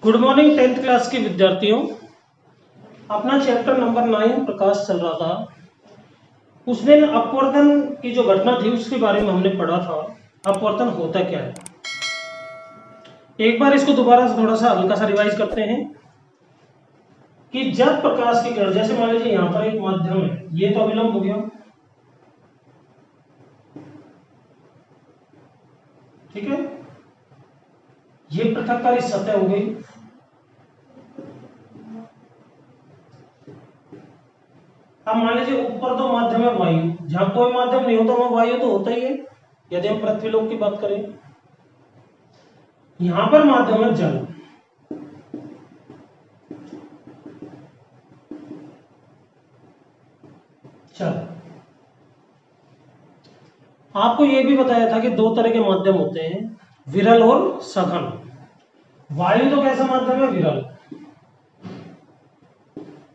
Good morning 10th class के विद्यार्थियों। अपना चैप्टर नंबर 9 प्रकाश चल रहा था। उस दिन अपवर्तन की जो घटना थी उसके बारे में हमने पढ़ा था। अपवर्तन होता क्या है, एक बार इसको दोबारा से थोड़ा सा हल्का सा रिवाइज करते हैं कि जब प्रकाश की किरण, जैसे मान लीजिए यहाँ पर एक माध्यम है, ये तो अविलंब हो गया, ठीक है, ये पृथककारी सतह हो गई। अब मान लीजिए ऊपर तो माध्यम है वायु, जहां कोई माध्यम नहीं होता वहां वायु तो होता ही है, यदि हम पृथ्वीलोक की बात करें। यहां पर माध्यम है जल, चल। आपको यह भी बताया था कि दो तरह के माध्यम होते हैं, विरल और सघन। वायु तो कैसा माध्यम है, विरल,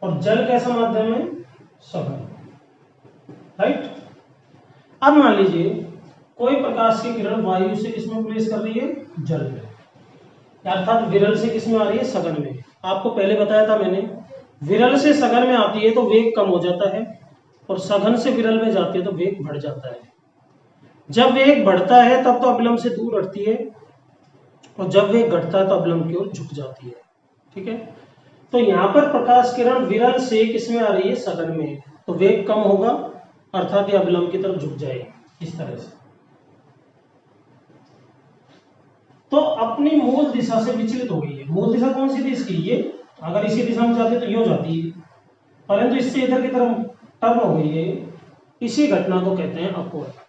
और जल कैसा माध्यम है, सघन, राइट। अब मान लीजिए कोई प्रकाश की किरण वायु से किसमें प्रवेश कर रही है, जल में, अर्थात विरल से किसमें आ रही है, सघन में। आपको पहले बताया था मैंने, विरल से सघन में आती है तो वेग कम हो जाता है, और सघन से विरल में जाती है तो वेग बढ़ जाता है। जब वेग बढ़ता है तब तो अविलंब से दूर हटती है, और जब वेग घटता है तो अविलंब की ओर झुक जाती है, ठीक है। तो यहाँ पर प्रकाश किरण विरल से किसमें आ रही है, सघन में, तो वेग कम होगा, अर्थात ये अविलंब की तरफ झुक जाएगी इस तरह से। तो अपनी मूल दिशा से विचलित हो गई है। मूल दिशा कौन सी थी इसकी, ये, अगर इसी दिशा में जाती तो ये हो जाती है, परंतु इससे इधर की तरफ टर्न हो गई है। इसी घटना को कहते हैं अपवर्तन।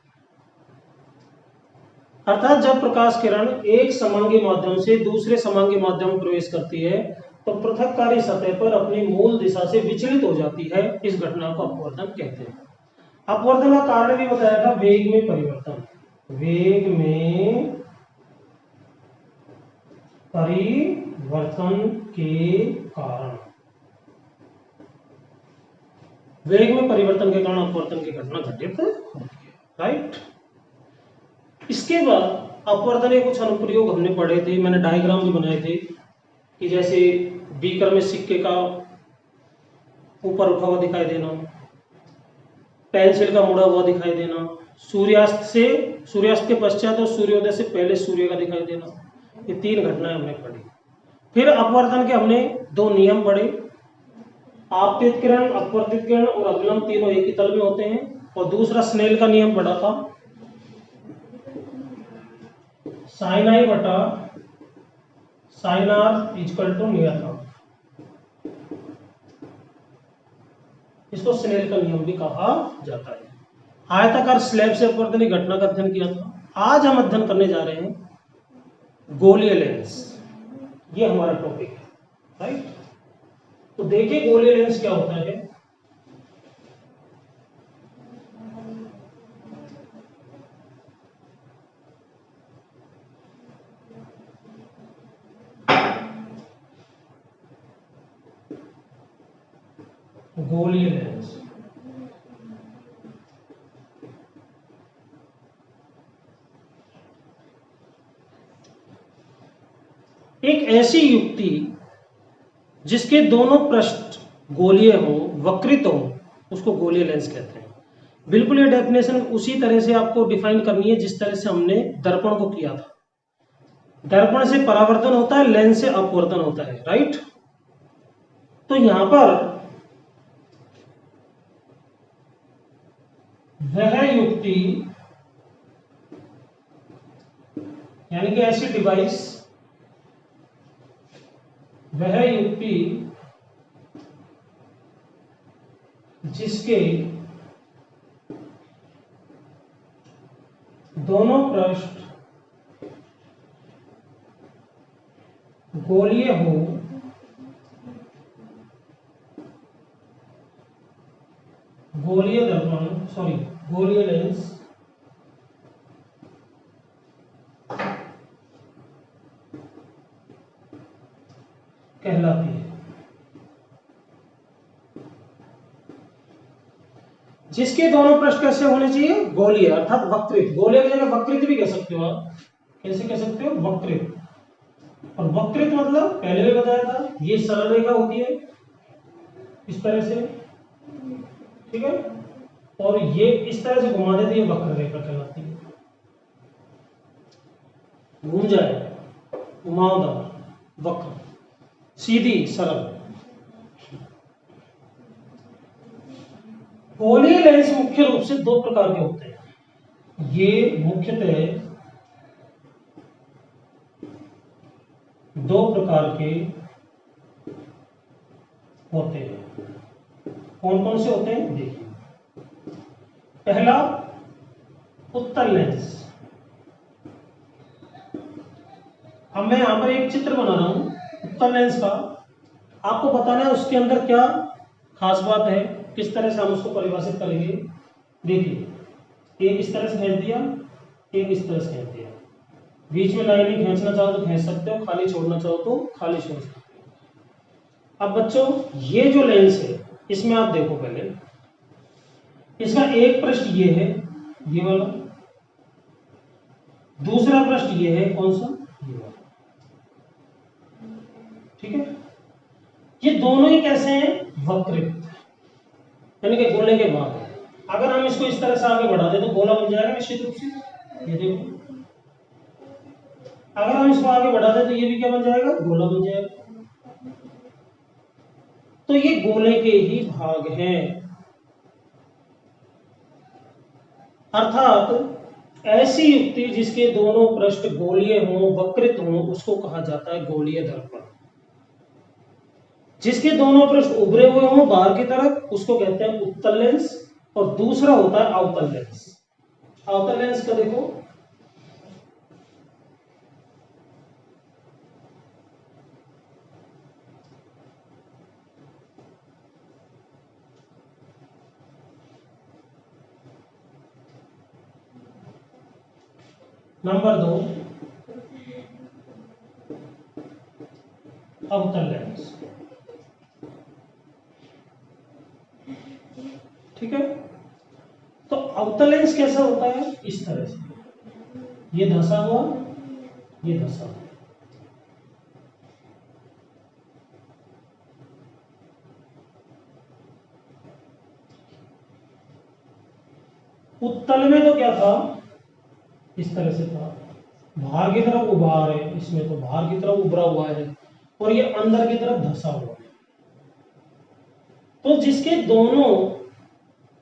अर्थात जब प्रकाश किरण एक समांगी माध्यम से दूसरे समांगी माध्यम में प्रवेश करती है तो पृथककारी सतह पर अपनी मूल दिशा से विचलित हो जाती है। इस घटना को अपवर्तन कहते हैं। अपवर्तन का कारण भी बताया था, वेग में परिवर्तन। वेग में परिवर्तन के कारण, वेग में परिवर्तन के कारण अपवर्तन की घटना घटित होती है, राइट। इसके बाद अपवर्तन के कुछ अनुप्रयोग हमने पढ़े थे, मैंने डायग्राम भी बनाए थे कि जैसे बीकर में सिक्के का ऊपर उठा हुआ दिखाई देना, पेंसिल का मुड़ा हुआ दिखाई देना, सूर्यास्त के पश्चात और सूर्योदय से पहले सूर्य का दिखाई देना। ये तीन घटनाएं हमने पढ़ी। फिर अपवर्तन के हमने दो नियम पढ़े, आपतित किरण, अपवर्तित किरण और अविलंब तीनों एक ही तल में होते हैं। और दूसरा स्नेल का नियम पढ़ा था, साइन आई बटा साइन आर इक्वल टू नियत। इसको स्नेल का नियम भी कहा जाता है। आयताकार स्लैब से अपवर्तन की घटना का अध्ययन किया था। आज हम अध्ययन करने जा रहे हैं गोलीय लेंस। ये हमारा टॉपिक है, राइट। तो देखिए गोलीय लेंस क्या होता है। गोलीय लेंस एक ऐसी युक्ति जिसके दोनों पृष्ठ गोलीय हो, वक्रित हो, उसको गोलीय लेंस कहते हैं। बिल्कुल ये डेफिनेशन उसी तरह से आपको डिफाइन करनी है जिस तरह से हमने दर्पण को किया था। दर्पण से परावर्तन होता है, लेंस से अपवर्तन होता है, राइट। तो यहां पर वह युक्ति यानी कि ऐसी डिवाइस, वह युक्ति जिसके दोनों पृष्ठ गोलीय हो, गोलीय दर्पण, सॉरी गोलीय लेंस कहलाती है। जिसके दोनों पृष्ठ कैसे होने चाहिए, गोलीय, अर्थात वक्रित। गोलीय की जगह वक्रित भी कह सकते हो आप। कैसे कह सकते हो, वक्रित। और वक्रित मतलब पहले भी बताया था, ये सरल रेखा होती है इस तरह से, ठीक है, और ये इस तरह से घुमा देती है, वक्र रेखा कहलाती है। घूम जाए, घुमावदार, वक्र, सीधी, सरल। गोलीय लेंस मुख्य रूप से दो प्रकार के होते हैं। ये मुख्यतः दो प्रकार के होते हैं। कौन कौन से होते हैं देखिए। पहला उत्तल लेंस। अब मैं यहां पर एक चित्र बना रहा हूं उत्तल लेंस का, आपको बताना है उसके अंदर क्या खास बात है, किस तरह से हम उसको परिभाषित करेंगे। देखिए, एक इस तरह से खींच दिया, एक इस तरह से खींच दिया, बीच में लाइनिंग खींचना चाहो तो खींच सकते हो, खाली छोड़ना चाहो तो खाली छोड़ सकते हो। अब बच्चों, ये जो लेंस है इसमें आप देखो, पहले इसका एक पृष्ठ ये है, ये वाला, दूसरा पृष्ठ ये है, कौन सा, ये वाला, ठीक है। ये दोनों ही कैसे हैं, वक्रित, यानी कि गोले के बाद है। अगर हम इसको इस तरह से आगे बढ़ा दें तो गोला बन जाएगा निश्चित रूप से, ये देखो। अगर हम इसको आगे बढ़ा दें तो ये भी क्या बन जाएगा, गोला बन जाएगा। तो ये गोले के ही भाग हैं। अर्थात ऐसी युक्ति जिसके दोनों पृष्ठ गोलीय हों, वक्रित हों, उसको कहा जाता है गोलीय दर्पण। जिसके दोनों पृष्ठ उभरे हुए हों बाहर की तरफ, उसको कहते हैं उत्तल लेंस, और दूसरा होता है अवतल लेंस। अवतल लेंस का देखो, नंबर 2 अवतल लेंस, ठीक है। तो अवतल लेंस कैसा होता है, इस तरह से, ये धंसा हुआ, ये धंसा हुआ। उत्तल में तो क्या था, इस तरह से था, बाहर की तरफ उभार है, इसमें तो बाहर की तरफ उभरा हुआ है, और ये अंदर की तरफ धंसा हुआ है। तो जिसके दोनों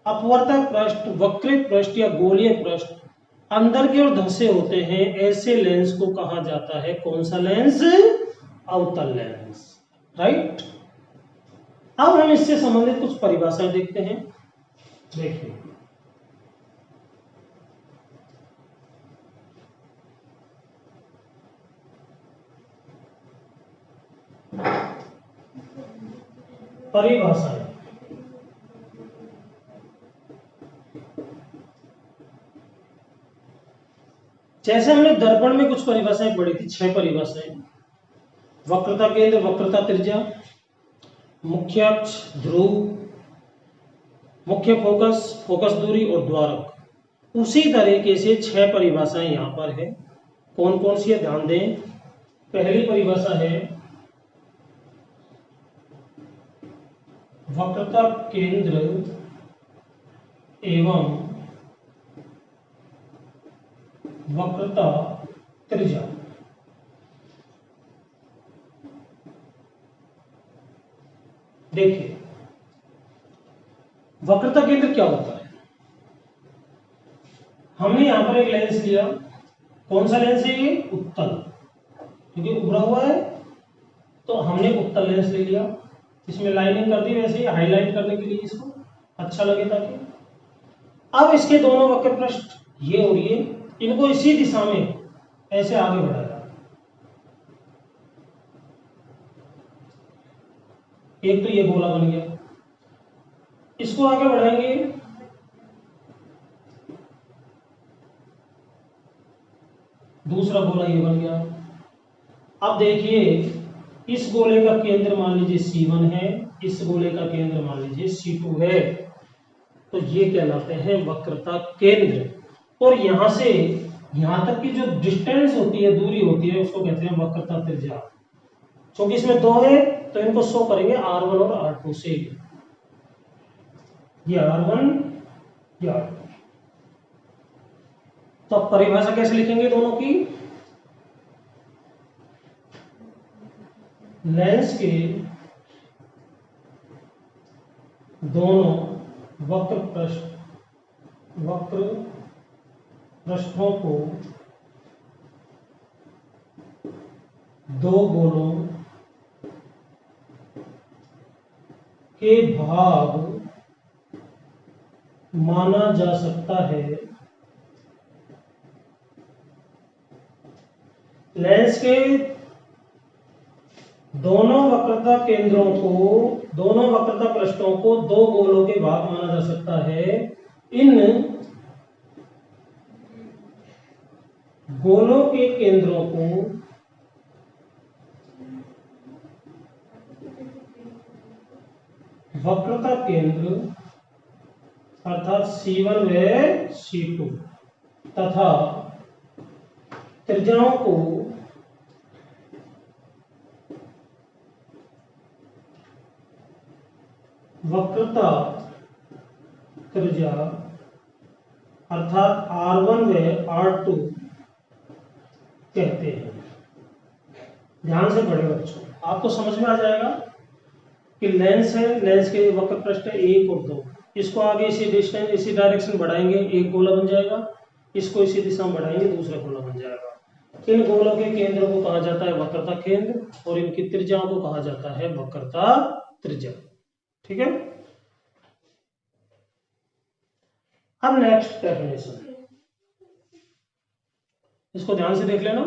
अपवर्तक पृष्ठ, वक्रित पृष्ठ या गोलीय पृष्ठ अंदर की ओर धंसे होते हैं, ऐसे लेंस को कहा जाता है कौन सा लेंस, अवतल लेंस, राइट। अब हम इससे संबंधित कुछ परिभाषाएं देखते हैं। देखिए, परिभाषाएं, जैसे हमने दर्पण में कुछ परिभाषाएं पढ़ी थी, 6 परिभाषाएं। वक्रता केंद्र, वक्रता त्रिज्या, मुख्य अक्ष, ध्रुव, मुख्य फोकस, फोकस दूरी और द्वारक। उसी तरीके से 6 परिभाषाएं यहां पर है। कौन कौन सी है ध्यान दें। पहली परिभाषा है वक्रता केंद्र एवं वक्रता त्रिज्या। देखिए, वक्रता केंद्र क्या होता है। हमने यहां पर एक लेंस लिया, कौन सा लेंस है ये, उत्तल, क्योंकि उभरा हुआ है तो हमने उत्तल लेंस ले लिया। इसमें लाइनिंग कर दी, वैसे ही हाईलाइट करने के लिए इसको अच्छा लगे ताकि। अब इसके दोनों वक्र पृष्ठ ये और ये, इनको इसी दिशा में ऐसे आगे बढ़ाया। एक तो ये गोला बन गया, इसको आगे बढ़ाएंगे, दूसरा गोला ये बन गया। अब देखिए, इस गोले का केंद्र मान लीजिए C1 है, इस गोले का केंद्र मान लीजिए C2 है, तो ये कहलाते हैं वक्रता केंद्र। और यहां से यहां तक की जो डिस्टेंस होती है, दूरी होती है, उसको कहते हैं वक्रता त्रिज्या। क्योंकि इसमें दो है तो इनको शो करेंगे R1 और R2 से। ये R1, ये R2। तो अब परिभाषा कैसे लिखेंगे दोनों की? लेंस के दोनों वक्र पृष्ठों को दो गोलों के भाग माना जा सकता है। लेंस के दोनों वक्रता पृष्ठों को दो गोलों के भाग माना जा सकता है। इन गोलों के केंद्रों को वक्रता केंद्र अर्थात C1 व C2 तथा त्रिज्याओं को वक्रता त्रिज्या अर्थात R1 व R2 कहते हैं। ध्यान से पढ़े बच्चों, आपको समझ में आ जाएगा कि लेंस है, लेंस के वक्र पृष्ठ है 1 और 2। इसको आगे इसी डायरेक्शन बढ़ाएंगे, एक गोला बन जाएगा। इसको इसी दिशा में बढ़ाएंगे, दूसरा गोला बन जाएगा। इन गोलों के केंद्र को कहा जाता है वक्रता केंद्र और इनकी त्रिज्याओं को कहा जाता है वक्रता त्रिज्या। ठीक है। अब नेक्स्ट डेफिनेशन, इसको ध्यान से देख लेना।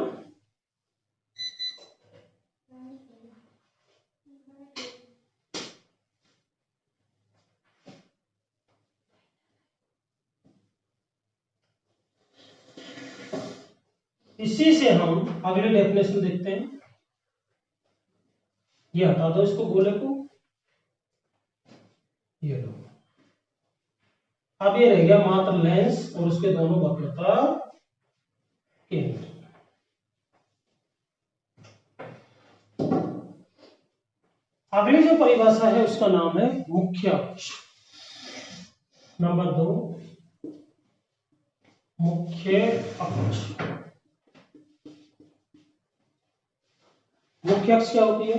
इसी से हम अगले डेफिनेशन देखते हैं। ये हटा दो इसको, गोले को, ये लो। अब ये रह गया मात्र लेंस और उसके दोनों वक्रता केंद्र। अगली जो परिभाषा है उसका नाम है मुख्य अक्ष। नंबर 2, मुख्य अक्ष। मुख्य अक्ष क्या होती है?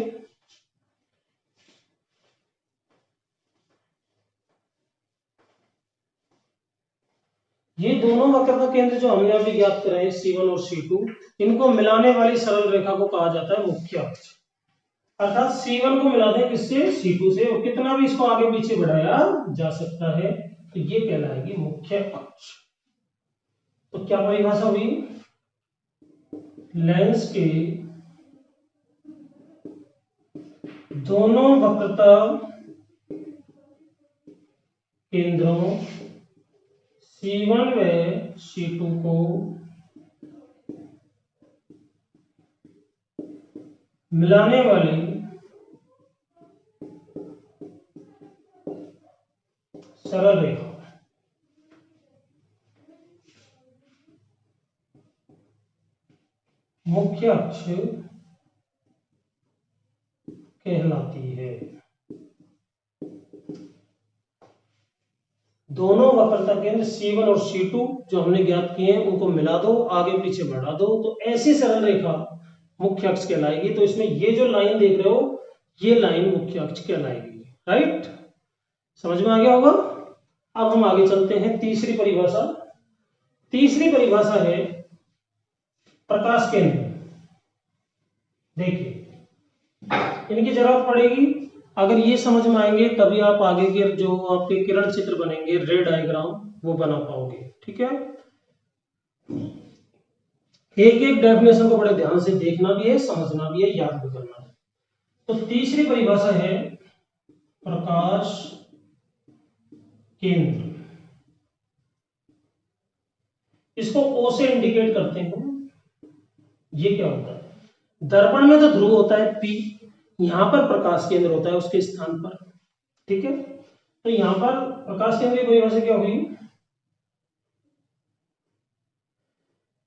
ये दोनों वक्रता केंद्र जो हमने अभी ज्ञात करे हैं C1 और C2, इनको मिलाने वाली सरल रेखा को कहा जाता है मुख्य अक्ष। अर्थात C1 को मिला दें किससे? C2 से, और कितना भी इसको आगे पीछे बढ़ाया जा सकता है, तो ये कहलाएगी मुख्य अक्ष। तो क्या परिभाषा हुई? लेंस के दोनों वक्रता केंद्रों C1 व C2 को मिलाने वाली सरल रेखा मुख्य अक्ष कहलाती है। दोनों वक्रता केंद्र C1 और C2 जो हमने ज्ञात किए हैं उनको मिला दो, आगे पीछे बढ़ा दो, तो ऐसी सरल रेखा मुख्य अक्ष कहलाएगी। तो इसमें ये जो लाइन देख रहे हो, ये लाइन मुख्य अक्ष कहलाएगी। राइट, समझ में आ गया होगा। अब हम आगे चलते हैं तीसरी परिभाषा। तीसरी परिभाषा है प्रकाश केंद्र। देखिए, इनकी जरूरत पड़ेगी, अगर ये समझ में आएंगे तभी आप आगे के जो आपके किरण चित्र बनेंगे, रे डायग्राम, वो बना पाओगे। ठीक है। एक एक डेफिनेशन को बड़े ध्यान से देखना भी है, समझना भी है, याद भी करना है। तो तीसरी परिभाषा है प्रकाश केंद्र। इसको O से इंडिकेट करते हैं। ये क्या होता है? दर्पण में तो ध्रुव होता है P, यहां पर प्रकाश केंद्र होता है उसके स्थान पर। ठीक है। तो यहां पर प्रकाश केंद्र की परिभाषा क्या हुई?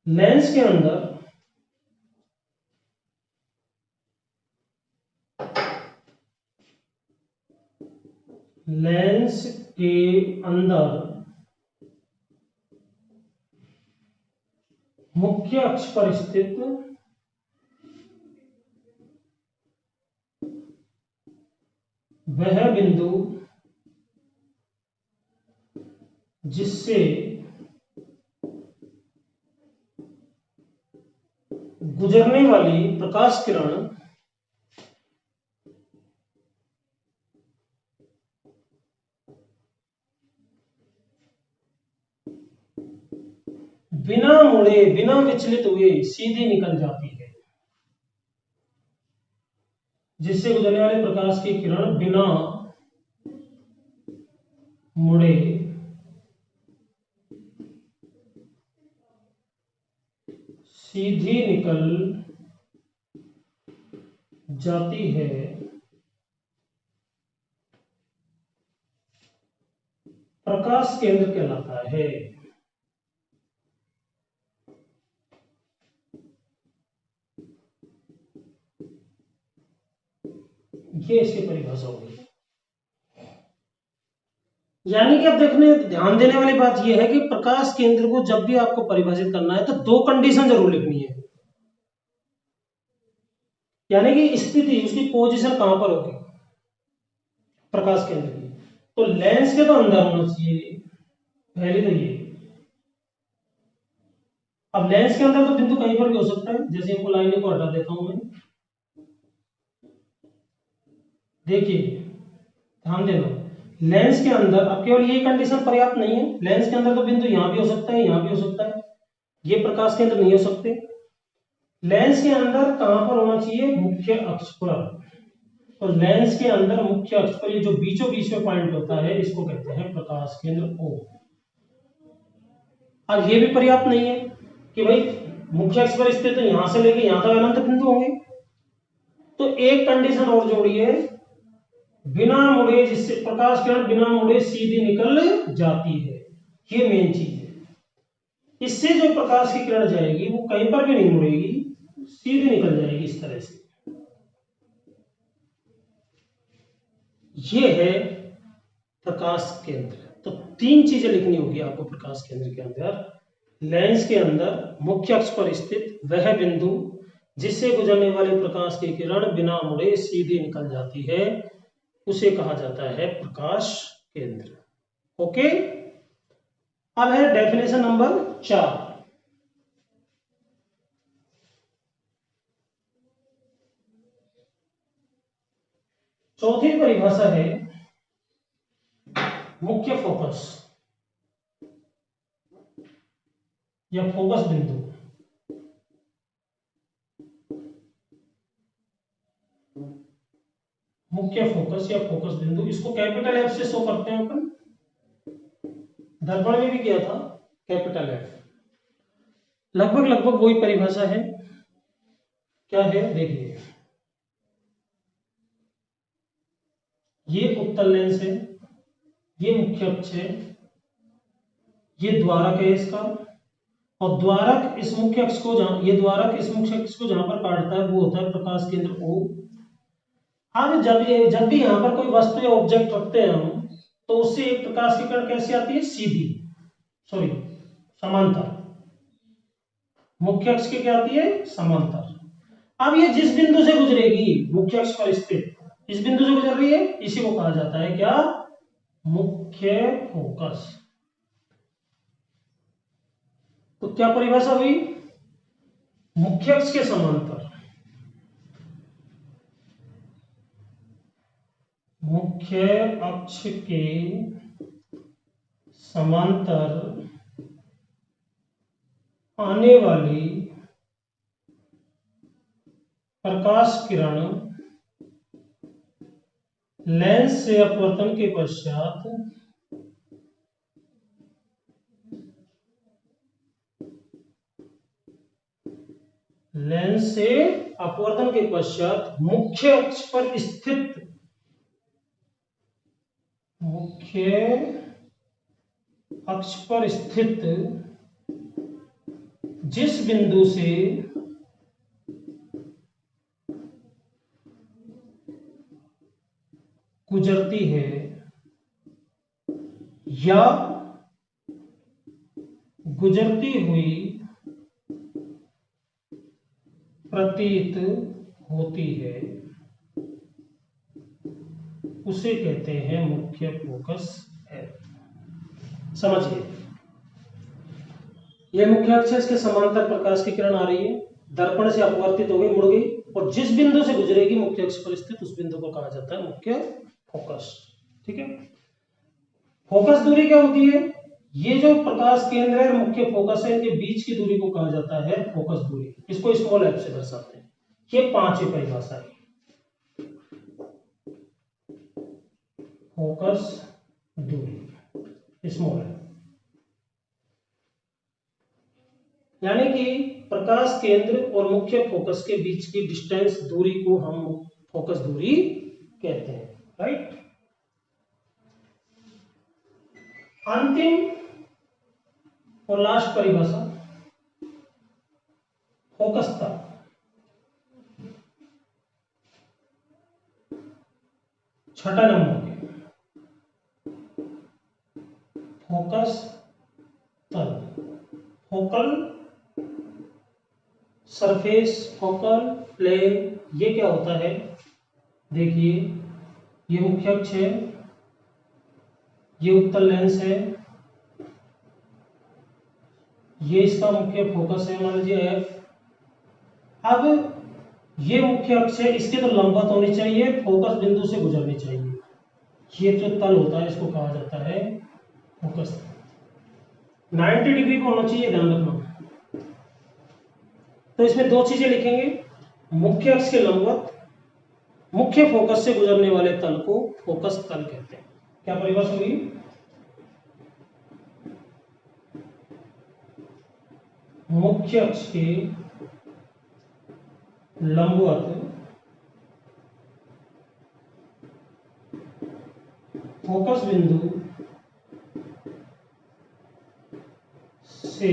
लेंस के अंदर मुख्य अक्ष पर स्थित वह बिंदु जिससे गुजरने वाली प्रकाश किरण बिना मुड़े, बिना विचलित हुए सीधी निकल जाती है। जिससे गुजरने वाले प्रकाश की किरण बिना मुड़े सीधी निकल जाती है। प्रकाश केंद्र कहलाता है। ये इसकी परिभाषा होगी। यानी कि अब देखने ध्यान देने वाली बात यह है कि प्रकाश केंद्र को जब भी आपको परिभाषित करना है तो दो कंडीशन जरूर लिखनी है। यानी कि स्थिति, उसकी पोजीशन कहां पर होगी प्रकाश केंद्र की, तो लेंस के तो अंदर होना चाहिए पहले तो ये। अब लेंस के अंदर तो बिंदु कहीं पर भी हो सकता है, जैसे इनको लाइन को हटा देता हूं मैं। देखिए ध्यान देना, लेंस के अंदर अब केवल यही कंडीशन पर्याप्त नहीं है। लेंस के अंदर तो बिंदु यहां भी हो सकता है, यहां भी हो सकता है, ये प्रकाश केंद्र नहीं हो सकते। लेंस के अंदर कहां पर होना चाहिए, मुख्य अक्ष पर। तो लेंस के अंदर मुख्य अक्ष पर ये जो बीचों बीच में पॉइंट होता है इसको कहते हैं प्रकाश केंद्र O। अब ये भी पर्याप्त नहीं है कि भाई मुख्य अक्ष पर स्थित है, यहां से लेके यहां तक अनंत बिंदु होंगे। तो एक कंडीशन और जोड़िए, बिना मुड़े, जिससे प्रकाश किरण बिना मुड़े सीधी निकल जाती है। ये मेन चीज है। इससे जो प्रकाश की किरण जाएगी वो कहीं पर भी नहीं मुड़ेगी, सीधी निकल जाएगी इस तरह से। ये है प्रकाश केंद्र। तो तीन चीजें लिखनी होगी आपको प्रकाश केंद्र के अंदर। लेंस के अंदर मुख्य अक्ष पर स्थित वह बिंदु जिससे गुजरने वाले प्रकाश की किरण बिना मुड़े सीधी निकल जाती है, उसे कहा जाता है प्रकाश केंद्र। ओके, अब है डेफिनेशन नंबर 4। चौथी परिभाषा है मुख्य फोकस या फोकस बिंदु। मुख्य फोकस या फोकस बिंदु, इसको कैपिटल एफ से शो करते हैं अपन, दर्पण में भी किया था कैपिटल एफ। लगभग लगभग वही परिभाषा है। क्या है देखिए, ये उत्तल लेंस है, ये मुख्य अक्ष है, ये द्वारक है इसका, और द्वारक इस मुख्य अक्ष को जहां, ये द्वारक इस मुख्य अक्ष को जहां पर काटता है वो होता है प्रकाश केंद्र O। अब जब भी यहां पर कोई वस्तु या ऑब्जेक्ट रखते हैं हम, तो उससे एक प्रकाश की किरण कैसे आती है, सीधी, सॉरी समांतर। मुख्य अक्ष की क्या आती है, समांतर। अब ये जिस बिंदु से गुजरेगी, मुख्य अक्ष पर स्थित इस बिंदु से गुजर रही है, इसी को कहा जाता है क्या, मुख्य फोकस। तो क्या परिभाषा हुई, मुख्य अक्ष के समांतर, मुख्य अक्ष के समांतर आने वाली प्रकाश किरण लेंस से अपवर्तन के पश्चात लेंस से अपवर्तन के पश्चात मुख्य अक्ष पर स्थित, मुख्य अक्ष पर स्थित जिस बिंदु से गुजरती है या गुजरती हुई प्रतीत होती है उसे कहते हैं मुख्य फोकस है। समझिए, यह मुख्य अक्ष है, इसके समांतर प्रकाश की किरण आ रही है, दर्पण से अपवर्तित हो गई, मुड़ गई, और जिस बिंदु से गुजरेगी मुख्य अक्ष पर स्थित उस बिंदु को कहा जाता है मुख्य फोकस। ठीक है, फोकस दूरी क्या होती है? ये जो प्रकाश केंद्र है और मुख्य फोकस है, इनके बीच की दूरी को कहा जाता है फोकस दूरी। इसको स्मॉल एफ से दर्शाते हैं। ये पांचवी परिभाषा है, फोकस दूरी स्मॉल एफ, यानी कि प्रकाश केंद्र और मुख्य फोकस के बीच की डिस्टेंस दूरी को हम फोकस दूरी कहते हैं। राइट, अंतिम और लास्ट परिभाषा फोकस तल। छठा नंबर फोकस तल, फोकल सरफेस, फोकल प्लेन। ये क्या होता है? देखिए, ये मुख्य अक्ष है, ये उत्तल लेंस है, ये इसका मुख्य फोकस है, मान लीजिए एफ। अब ये मुख्य अक्ष है, इसके तो लंबवत होनी चाहिए, फोकस बिंदु से गुजरनी चाहिए। ये जो तल होता है इसको कहा जाता है फोकस तल। 90 डिग्री को होना चाहिए, ध्यान रखना। तो इसमें दो चीजें लिखेंगे, मुख्य अक्ष के लंबवत, मुख्य फोकस से गुजरने वाले तल को फोकस तल कहते हैं। क्या परिभाषा होगी? मुख्य अक्ष के लंबवत फोकस बिंदु से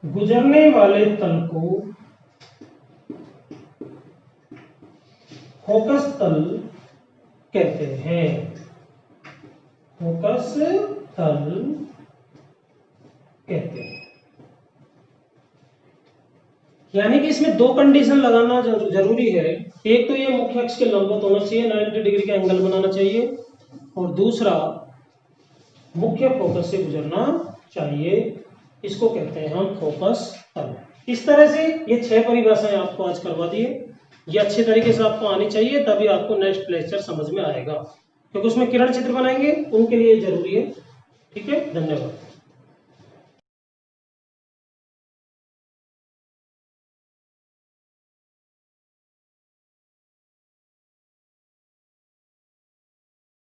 गुजरने वाले तल को फोकस तल कहते हैं। फोकस तल कहते हैं, यानी कि इसमें दो कंडीशन लगाना जरूरी है। एक तो ये मुख्य अक्ष के लंबवत होना चाहिए, 90 डिग्री का एंगल बनाना चाहिए, और दूसरा मुख्य फोकस से गुजरना चाहिए। इसको कहते हैं हम फोकस तल। इस तरह से ये 6 परिभाषाएं आपको आज करवा दी है। ये अच्छे तरीके से आपको आनी चाहिए, तभी आपको नेक्स्ट लेक्चर समझ में आएगा, क्योंकि उसमें किरण चित्र बनाएंगे, उनके लिए जरूरी है। ठीक है, धन्यवाद।